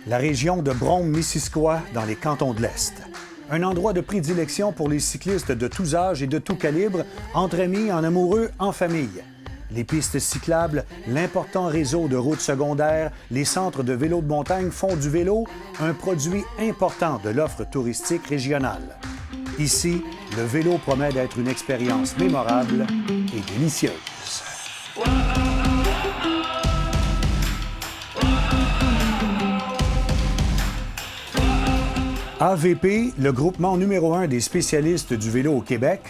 La région de Brome-Missisquoi, dans les cantons de l'Est. Un endroit de prédilection pour les cyclistes de tous âges et de tout calibre, entre amis, en amoureux, en famille. Les pistes cyclables, l'important réseau de routes secondaires, les centres de vélo de montagne font du vélo un produit important de l'offre touristique régionale. Ici, le vélo promet d'être une expérience mémorable et délicieuse. AVP, le groupement numéro 1 des spécialistes du vélo au Québec,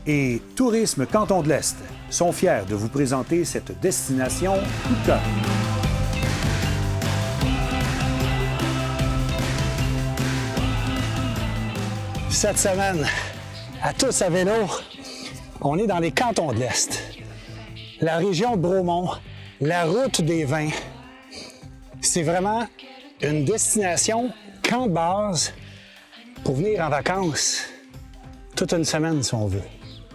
et Tourisme Canton de l'Est sont fiers de vous présenter cette destination coup de cœur. Cette semaine, à tous à vélo, on est dans les cantons de l'Est. La région de Bromont, la route des vins. C'est vraiment une destination camp de base pour venir en vacances toute une semaine si on veut,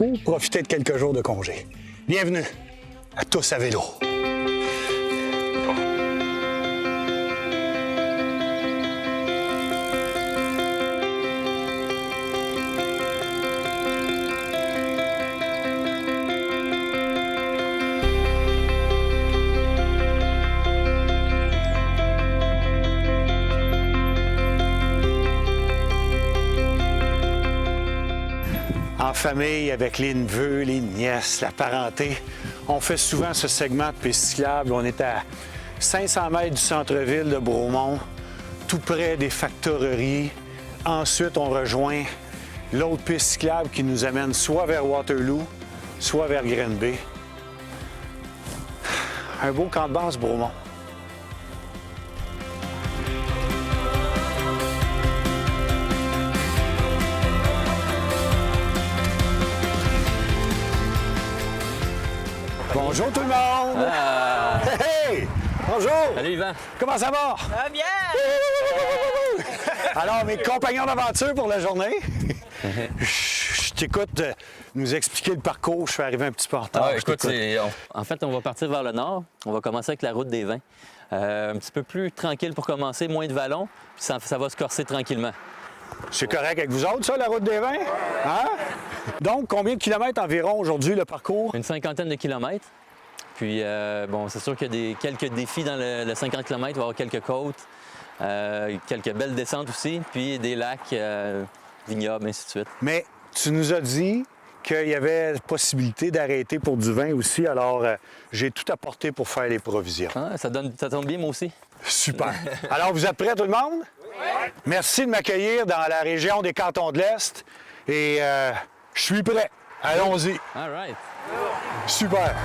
ou profiter de quelques jours de congé. Bienvenue à tous à vélo. En famille, avec les neveux, les nièces, la parenté, on fait souvent ce segment de piste cyclable. On est à 500 mètres du centre-ville de Bromont, tout près des factoreries. Ensuite, on rejoint l'autre piste cyclable qui nous amène soit vers Waterloo, soit vers Granby. Un beau camp de base, Bromont. Bonjour tout le monde! Ah. Hey! Bonjour! Salut Yvan! Comment ça va? Ça va bien! Alors, mes compagnons d'aventure pour la journée, je t'écoute nous expliquer le parcours. Je suis arrivé un petit peu en retard. Écoute, en fait, on va partir vers le nord. On va commencer avec la route des vins. Un petit peu plus tranquille pour commencer, moins de vallons, puis ça va se corser tranquillement. C'est correct avec vous autres, ça, la route des vins? Hein? Donc, combien de kilomètres environ aujourd'hui, le parcours? Une cinquantaine de kilomètres. Puis, bon, c'est sûr qu'il y a quelques défis dans le 50 km. Il va y avoir quelques côtes, quelques belles descentes aussi, puis des lacs, vignobles, ainsi de suite. Mais tu nous as dit qu'il y avait possibilité d'arrêter pour du vin aussi, alors j'ai tout apporté pour faire les provisions. Ah, ça tombe bien, moi aussi. Super. Alors, vous êtes prêts, tout le monde? Oui. Merci de m'accueillir dans la région des cantons de l'Est. Et je suis prêt. Allons-y. All right. Super.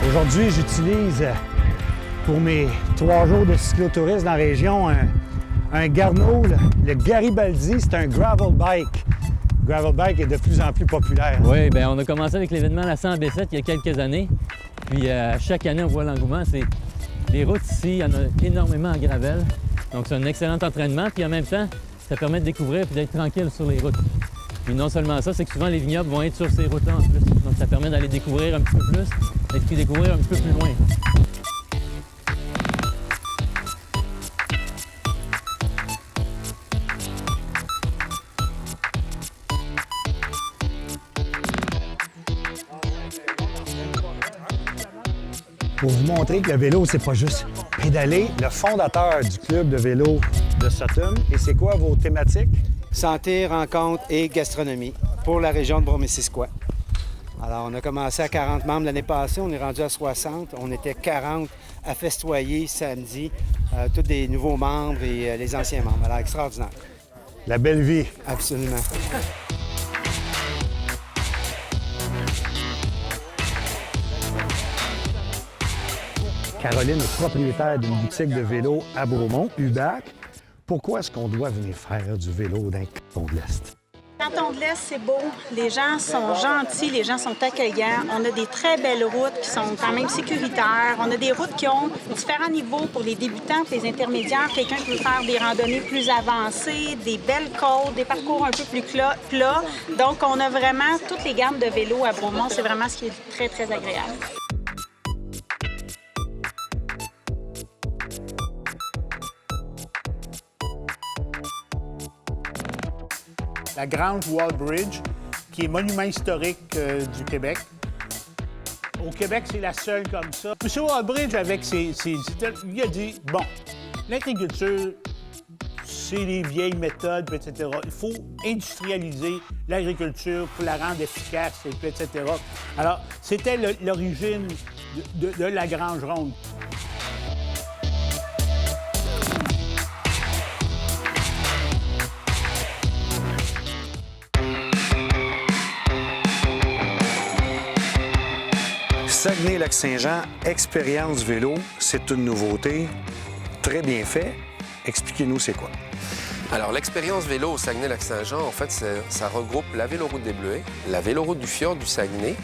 Aujourd'hui, j'utilise pour mes 3 jours de cyclotourisme dans la région un Garneau, le Garibaldi. C'est un gravel bike. Le gravel bike est de plus en plus populaire. Oui, bien, on a commencé avec l'événement La 100 B7 il y a quelques années. Puis chaque année, on voit l'engouement. Les routes ici, il y en a énormément en gravel. Donc, c'est un excellent entraînement. Puis en même temps, ça permet de découvrir et d'être tranquille sur les routes. Puis non seulement ça, c'est que souvent les vignobles vont être sur ces routes-là en plus. Donc, ça permet d'aller découvrir un petit peu plus, d'être découvrir un petit peu plus loin. Pour vous montrer que le vélo, c'est pas juste pédaler, le fondateur du club de vélo de Sutton. Et c'est quoi vos thématiques? Santé, rencontre et gastronomie pour la région de Brome-Missisquoi. Alors, on a commencé à 40 membres l'année passée, on est rendu à 60. On était 40 à festoyer samedi, tous des nouveaux membres et les anciens membres. Alors, extraordinaire. La belle vie. Absolument. Caroline est propriétaire d'une boutique de vélo à Bromont, UBAC. Pourquoi est-ce qu'on doit venir faire du vélo dans le canton de l'Est? Canton de l'Est, c'est beau. Les gens sont gentils, les gens sont accueillants. On a des très belles routes qui sont quand même sécuritaires. On a des routes qui ont différents niveaux pour les débutants, pour les intermédiaires. Quelqu'un qui veut faire des randonnées plus avancées, des belles côtes, des parcours un peu plus plats. Donc, on a vraiment toutes les gammes de vélos à Bromont. C'est vraiment ce qui est très, très agréable. La Grange Wall Bridge, qui est monument historique du Québec. Au Québec, c'est la seule comme ça. M. Wallbridge, avec ses il a dit, bon, l'agriculture, c'est les vieilles méthodes, etc. Il faut industrialiser l'agriculture pour la rendre efficace, etc. Alors, c'était l'origine de la Grange Ronde. Saguenay-Lac-Saint-Jean, expérience vélo, c'est une nouveauté. Très bien fait. Expliquez-nous c'est quoi. Alors, l'expérience vélo au Saguenay-Lac-Saint-Jean, en fait, ça regroupe la véloroute des Bleuets, la véloroute du fjord du Saguenay,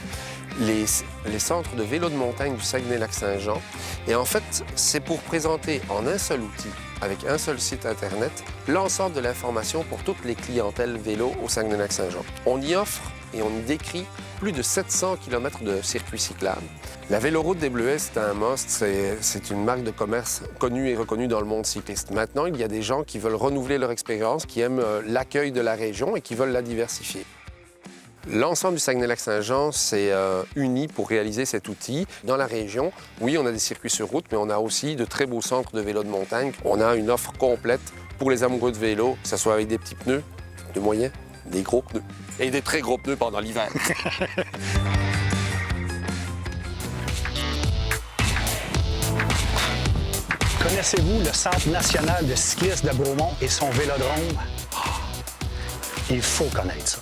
les centres de vélo de montagne du Saguenay-Lac-Saint-Jean. Et en fait, c'est pour présenter en un seul outil, avec un seul site Internet, l'ensemble de l'information pour toutes les clientèles vélo au Saguenay-Lac-Saint-Jean. On y offre et on y décrit plus de 700 km de circuits cyclables. La véloroute des Bleuets, c'est un must, c'est une marque de commerce connue et reconnue dans le monde cycliste. Maintenant, il y a des gens qui veulent renouveler leur expérience, qui aiment l'accueil de la région et qui veulent la diversifier. L'ensemble du Saguenay-Lac-Saint-Jean s'est uni pour réaliser cet outil. Dans la région, oui, on a des circuits sur route, mais on a aussi de très beaux centres de vélo de montagne. On a une offre complète pour les amoureux de vélo, que ce soit avec des petits pneus, de moyens, des gros pneus et des très gros pneus pendant l'hiver. Connaissez-vous le Centre national de cyclisme de Bromont et son vélodrome? Il faut connaître ça.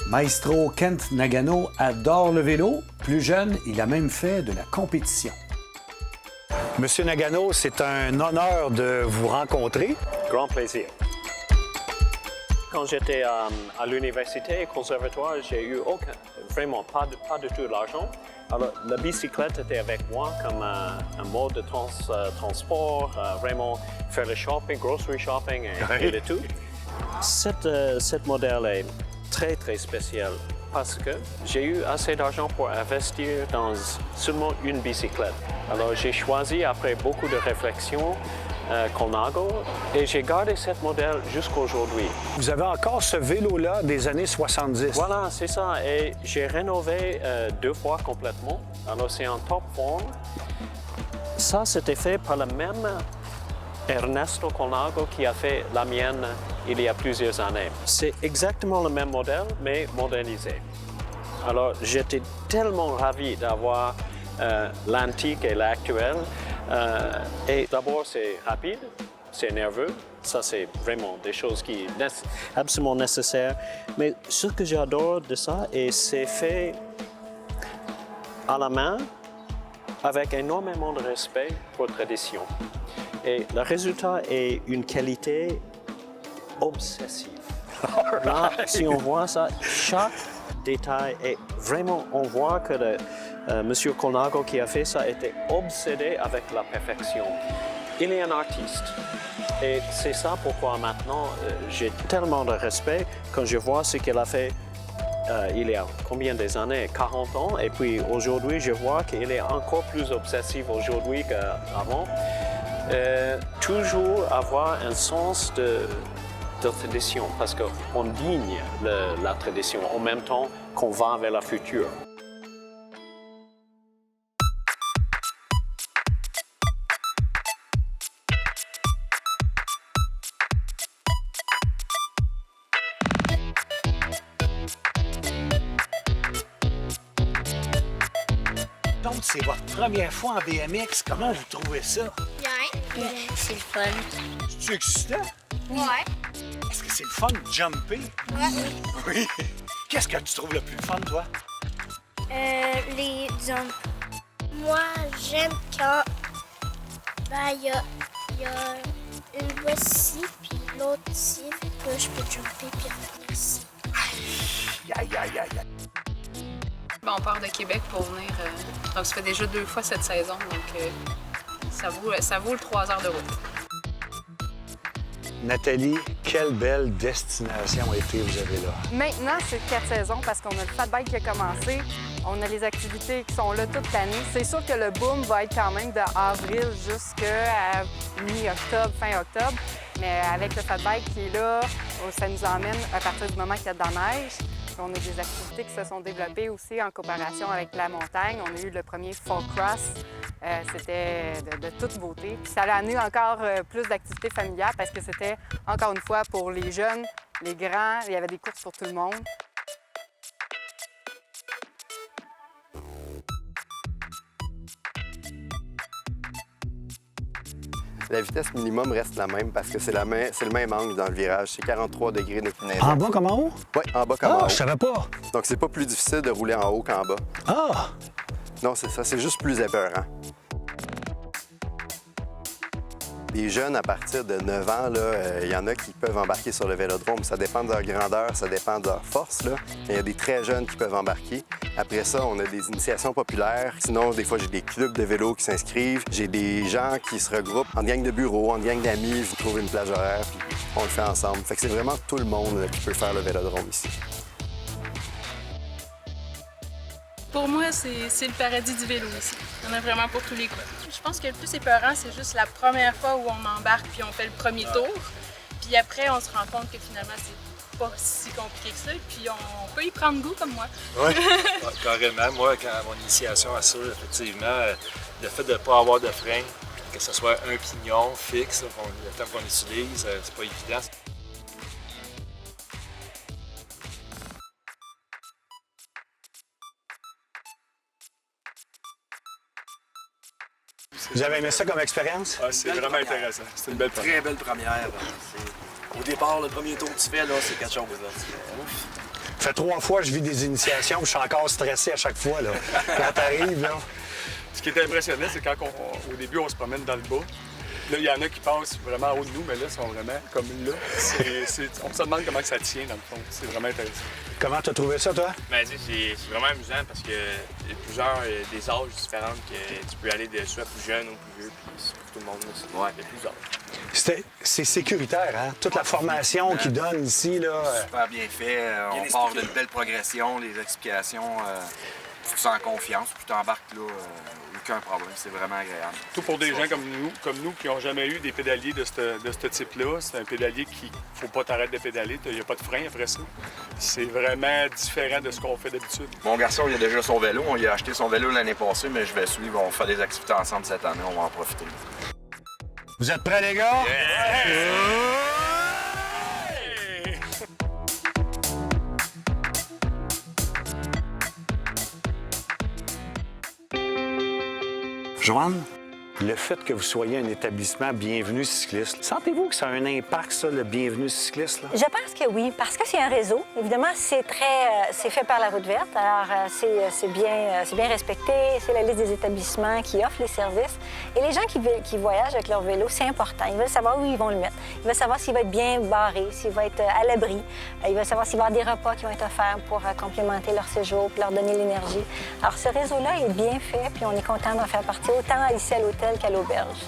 Maestro Kent Nagano adore le vélo. Plus jeune, il a même fait de la compétition. Monsieur Nagano, c'est un honneur de vous rencontrer. Grand plaisir. Quand j'étais à l'université et conservatoire, j'ai eu vraiment pas du tout l'argent. Alors, la bicyclette était avec moi comme un mode de transport, vraiment faire le shopping, grocery shopping et le tout. Cette modèle est très, très spécial parce que j'ai eu assez d'argent pour investir dans seulement une bicyclette. Alors, j'ai choisi, après beaucoup de réflexion, Colnago, et j'ai gardé cette modèle jusqu'à aujourd'hui. Vous avez encore ce vélo-là des années 70. Voilà, c'est ça. Et j'ai rénové 2 fois complètement. Alors, c'est en top forme. Ça, c'était fait par le même Ernesto Colnago qui a fait la mienne il y a plusieurs années. C'est exactement le même modèle, mais modernisé. Alors, j'étais tellement ravi d'avoir l'antique et l'actuel. Et d'abord, c'est rapide, c'est nerveux. Ça, c'est vraiment des choses qui sont absolument nécessaires. Mais ce que j'adore de ça, c'est fait à la main avec énormément de respect pour la tradition. Et le résultat est une qualité obsessive. Là, si on voit ça, chaque détail est vraiment, on voit que Monsieur Colnago qui a fait ça était obsédé avec la perfection. Il est un artiste. Et c'est ça pourquoi maintenant j'ai tellement de respect quand je vois ce qu'il a fait il y a combien des années? 40 ans. Et puis aujourd'hui, je vois qu'il est encore plus obsessif aujourd'hui qu'avant. Toujours avoir un sens de tradition parce qu'on digne la tradition en même temps qu'on va vers le futur. Donc, c'est votre première fois en BMX. Comment vous trouvez ça? Bien. C'est le fun. C'est excitant? Ouais. Est-ce que c'est le fun de jumper? Ouais. Oui. Qu'est-ce que tu trouves le plus fun, toi? Les jumps. Moi, j'aime quand il y a une voie ici, puis l'autre ici. Fait que là, je peux jumper puis revenir ici. Aïe, aïe, aïe, aïe. On part de Québec pour venir. Donc, ça fait déjà 2 fois cette saison. Donc, ça vaut le 3 heures de route. Nathalie, quelle belle destination été vous avez là. Maintenant, c'est 4 saisons parce qu'on a le fat bike qui a commencé. On a les activités qui sont là toute l'année. C'est sûr que le boom va être quand même de avril jusqu'à mi-octobre, fin octobre. Mais avec le fat bike qui est là, ça nous emmène à partir du moment qu'il y a de la neige. On a des activités qui se sont développées aussi en coopération avec la montagne. On a eu le premier Fall Cross. C'était de toute beauté. Puis ça a amené encore plus d'activités familiales parce que c'était, encore une fois, pour les jeunes, les grands. Il y avait des courses pour tout le monde. La vitesse minimum reste la même parce que c'est le même angle dans le virage. C'est 43 degrés d'inclinaison. En bas comme en haut? Oui, en bas comme en haut. Je savais pas. Donc, c'est pas plus difficile de rouler en haut qu'en bas. Ah! Non, c'est ça. C'est juste plus épeurant. Les jeunes, à partir de 9 ans, il y en a qui peuvent embarquer sur le vélodrome. Ça dépend de leur grandeur, ça dépend de leur force. Là. Il y a des très jeunes qui peuvent embarquer. Après ça, on a des initiations populaires. Sinon, des fois, j'ai des clubs de vélo qui s'inscrivent. J'ai des gens qui se regroupent en gang de bureaux, en gang d'amis. Vous trouvez une plage horaire, puis on le fait ensemble. Fait que c'est vraiment tout le monde là, qui peut faire le vélodrome ici. Pour moi, c'est le paradis du vélo ici. Il y en a vraiment pour tous les goûts. Je pense que le plus épeurant, c'est juste la première fois où on embarque puis on fait le premier tour. Puis après, on se rend compte que finalement, c'est pas si compliqué que ça. Puis on peut y prendre goût comme moi. Oui, carrément. Moi, quand mon initiation à ça, effectivement, le fait de ne pas avoir de frein, que ce soit un pignon fixe, le temps qu'on utilise, c'est pas évident. Vous avez aimé ça comme expérience? Ah, c'est vraiment intéressant. C'est une belle Très belle première. Au départ, le premier tour que tu fais, là, c'est quelque chose. Là. Ça fait 3 fois que je vis des initiations, je suis encore stressé à chaque fois. Là. Quand t'arrives, là. Ce qui est impressionnant, c'est quand au début, on se promène dans le bas. Là, il y en a qui passent vraiment en haut de nous, mais là, ils sont vraiment comme là. On se demande comment ça tient, dans le fond. C'est vraiment intéressant. Comment t'as trouvé ça, toi? Ben, c'est vraiment amusant parce qu'il y a plusieurs des âges différents que tu peux aller de soit plus jeune ou plus vieux, puis c'est pour tout le monde aussi. Ouais. Il y a plus d'âge. C'est sécuritaire, hein? Toute la formation qu'ils donnent ici, là. Super bien fait. On part d'une belle progression, les explications. Tu te sens en confiance, puis tu t'embarques là. Aucun problème, c'est vraiment agréable. Tout pour des gens comme nous qui n'ont jamais eu des pédaliers de ce type-là. C'est un pédalier qu'il ne faut pas t'arrêter de pédaler, il n'y a pas de frein après ça. C'est vraiment différent de ce qu'on fait d'habitude. Mon garçon, il a déjà son vélo. On lui a acheté son vélo l'année passée, mais je vais suivre. On va faire des activités ensemble cette année, on va en profiter. Vous êtes prêts, les gars? Joanne, le fait que vous soyez un établissement Bienvenue Cycliste, sentez-vous que ça a un impact, ça, le Bienvenue Cycliste? Là? Je pense que oui, parce que c'est un réseau. Évidemment, c'est fait par la Route verte, alors c'est bien respecté. C'est la liste des établissements qui offrent les services. Et les gens qui voyagent avec leur vélo, c'est important. Ils veulent savoir où ils vont le mettre. Ils veulent savoir s'il va être bien barré, s'il va être à l'abri. Ils veulent savoir s'il va y avoir des repas qui vont être offerts pour complémenter leur séjour, pour leur donner l'énergie. Alors, ce réseau-là est bien fait, puis on est content d'en faire partie, autant ici à l'hôtel qu'à l'auberge.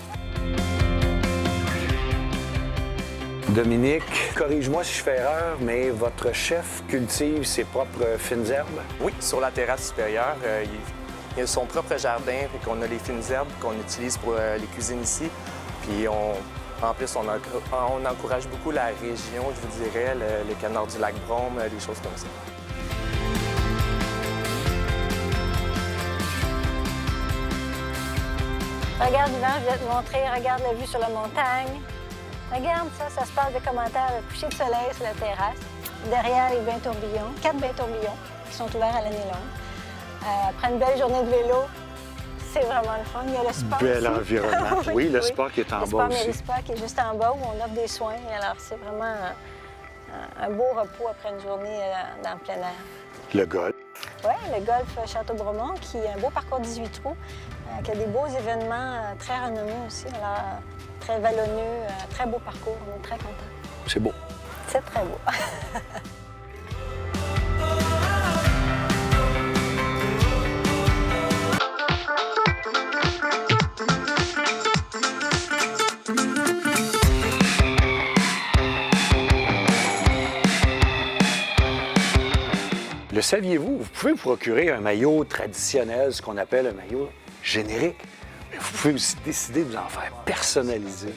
Dominique, corrige-moi si je fais erreur, mais votre chef cultive ses propres fines herbes? Oui, sur la terrasse supérieure. Il a son propre jardin, fait qu'on a les fines herbes qu'on utilise pour les cuisines ici. Puis en plus, on encourage beaucoup la région, je vous dirais, le canard du lac Brome, des choses comme ça. Regarde Yvan, je vais te montrer, regarde la vue sur la montagne. Regarde ça, ça se passe des commentaires de coucher de soleil sur la terrasse. Derrière les bains tourbillons, 4 bains tourbillons qui sont ouverts à l'année longue. Après une belle journée de vélo, c'est vraiment le fun. Il y a le spa Bel aussi. environnement. Oui, le spa qui est en bas aussi. Le spa qui est juste en bas où on offre des soins. Alors, c'est vraiment un beau repos après une journée dans le plein air. Le golf. Oui, le golf Château-Bromont, qui est un beau parcours 18 trous, qui a des beaux événements très renommés aussi. Alors, très vallonneux, très beau parcours. On est très contents. C'est beau. C'est très beau. Le saviez-vous? Vous pouvez vous procurer un maillot traditionnel, ce qu'on appelle un maillot générique. Mais vous pouvez aussi décider de vous en faire personnaliser.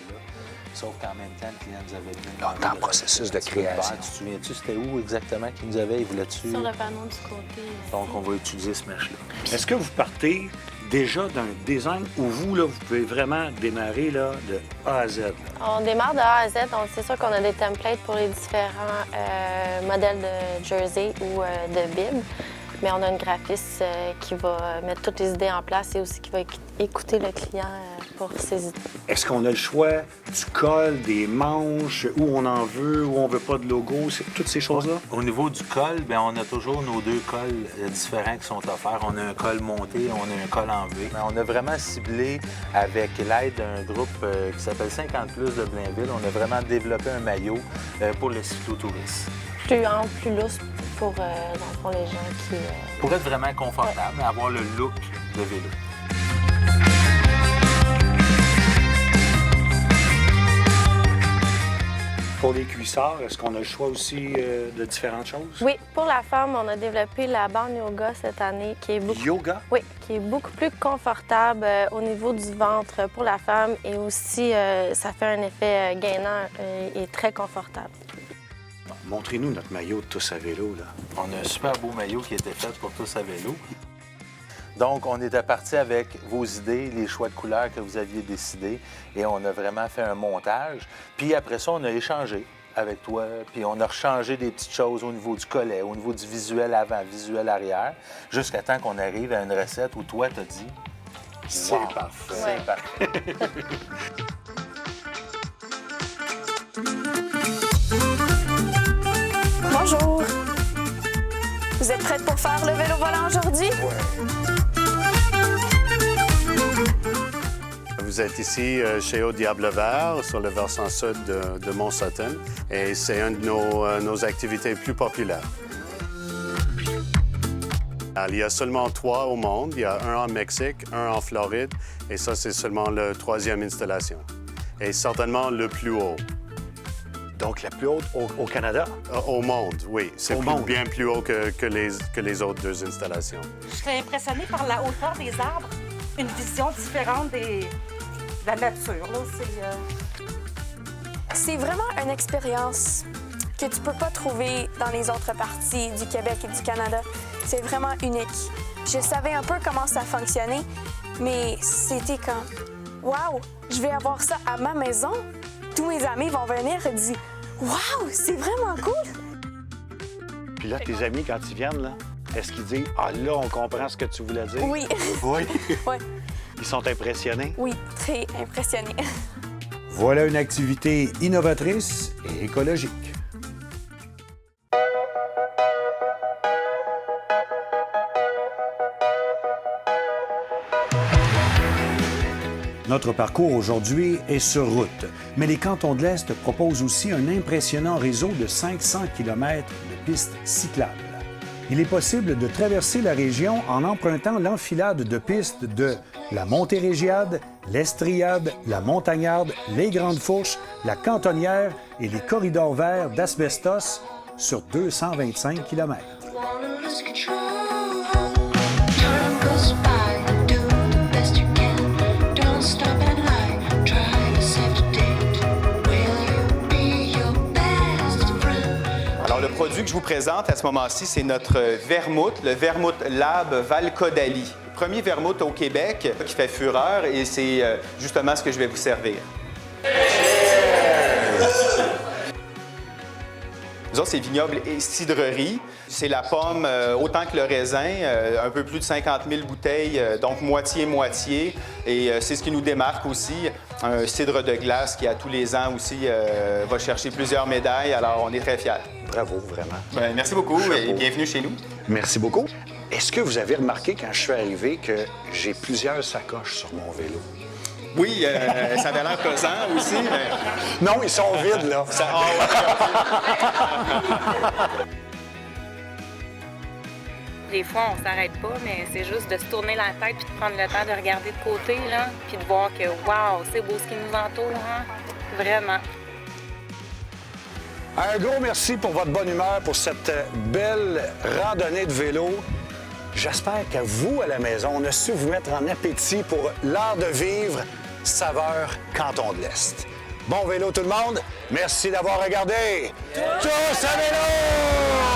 Sauf qu'en même temps, le client nous avait dit... Là, on est en processus de création. Tu te souviens-tu, c'était où exactement qu'il nous avait? Il voulait-tu... Sur le panneau du côté. Donc, on va utiliser ce mèche-là. Est-ce que vous partez déjà d'un design où vous, là, vous pouvez vraiment démarrer là, de A à Z? On démarre de A à Z. Donc, c'est sûr qu'on a des templates pour les différents modèles de jersey ou de bib. Mais on a une graphiste qui va mettre toutes les idées en place et aussi qui va écouter le client pour ses idées. Est-ce qu'on a le choix du col, des manches, où on en veut, où on veut pas de logo, toutes ces choses-là? Au niveau du col, bien, on a toujours nos deux cols différents qui sont offerts. On a un col monté, on a un col en V. On a vraiment ciblé, avec l'aide d'un groupe qui s'appelle 50 Plus de Blainville, on a vraiment développé un maillot pour le cyclotourisme. Plus ample, plus lousse pour, dans le fond, les gens qui... Pour être vraiment confortable, avoir le look de vélo. Pour les cuissards, est-ce qu'on a le choix aussi de différentes choses? Oui, pour la femme, on a développé la bande yoga cette année qui est beaucoup... Yoga? Oui, qui est beaucoup plus confortable au niveau du ventre pour la femme et aussi ça fait un effet gainant et très confortable. Montrez-nous notre maillot de Tous à vélo, là. On a un super beau maillot qui a été fait pour Tous à vélo. Donc, on était parti avec vos idées, les choix de couleurs que vous aviez décidés, et on a vraiment fait un montage. Puis après ça, on a échangé avec toi, puis on a rechangé des petites choses au niveau du collet, au niveau du visuel avant, visuel arrière, jusqu'à temps qu'on arrive à une recette où toi, t'as dit... C'est wow, parfait. C'est parfait. Bonjour! Vous êtes prête pour faire le vélo volant aujourd'hui? Vous êtes ici chez Au Diable Vert, sur le versant sud de Mont-Sutton, et c'est une de nos activités plus populaires. Alors, il y a seulement 3 au monde. Il y a un en Mexique, un en Floride, et ça, c'est seulement la 3e installation. Et certainement le plus haut. Donc, la plus haute au Canada? Au monde, oui. C'est bien plus haut que les autres 2 installations. Je suis impressionnée par la hauteur des arbres. Une vision différente de la nature. C'est vraiment une expérience que tu peux pas trouver dans les autres parties du Québec et du Canada. C'est vraiment unique. Je savais un peu comment ça fonctionnait, mais c'était comme « Wow, je vais avoir ça à ma maison! » Tous mes amis vont venir et dire « Wow, c'est vraiment cool! » Puis là, tes amis, quand ils viennent, là, est-ce qu'ils disent « Ah, là, on comprend ce que tu voulais dire? » Oui. Oui? Oui. Ils sont impressionnés? Oui, très impressionnés. Voilà une activité innovatrice et écologique. Notre parcours aujourd'hui est sur route, mais les cantons de l'Est proposent aussi un impressionnant réseau de 500 km de pistes cyclables. Il est possible de traverser la région en empruntant l'enfilade de pistes de la Montérégiade, l'Estriade, la Montagnarde, les Grandes Fourches, la Cantonnière et les corridors verts d'Asbestos sur 225 km. Le produit que je vous présente à ce moment-ci, c'est notre vermouth, le Vermouth Lab Val-Caudalie. Premier vermouth au Québec qui fait fureur et c'est justement ce que je vais vous servir. Nous autres, c'est vignoble et cidrerie. C'est la pomme autant que le raisin, un peu plus de 50 000 bouteilles, donc moitié-moitié. Et c'est ce qui nous démarque aussi. un cidre de glace qui, à tous les ans aussi, va chercher plusieurs médailles. Alors, on est très fiers. Bravo, vraiment. Bien, merci beaucoup et bienvenue chez nous. Merci beaucoup. Est-ce que vous avez remarqué quand je suis arrivé que j'ai plusieurs sacoches sur mon vélo? Oui, ça avait l'air pesant aussi, mais... Non, ils sont vides, là. Des fois, on s'arrête pas, mais c'est juste de se tourner la tête puis de prendre le temps de regarder de côté, là, puis de voir que, wow, c'est beau ce qui nous entoure, hein? Vraiment. Un gros merci pour votre bonne humeur, pour cette belle randonnée de vélo. J'espère que vous, à la maison, on a su vous mettre en appétit pour l'art de vivre, saveur Canton de l'Est. Bon vélo tout le monde, merci d'avoir regardé. Tous à vélo!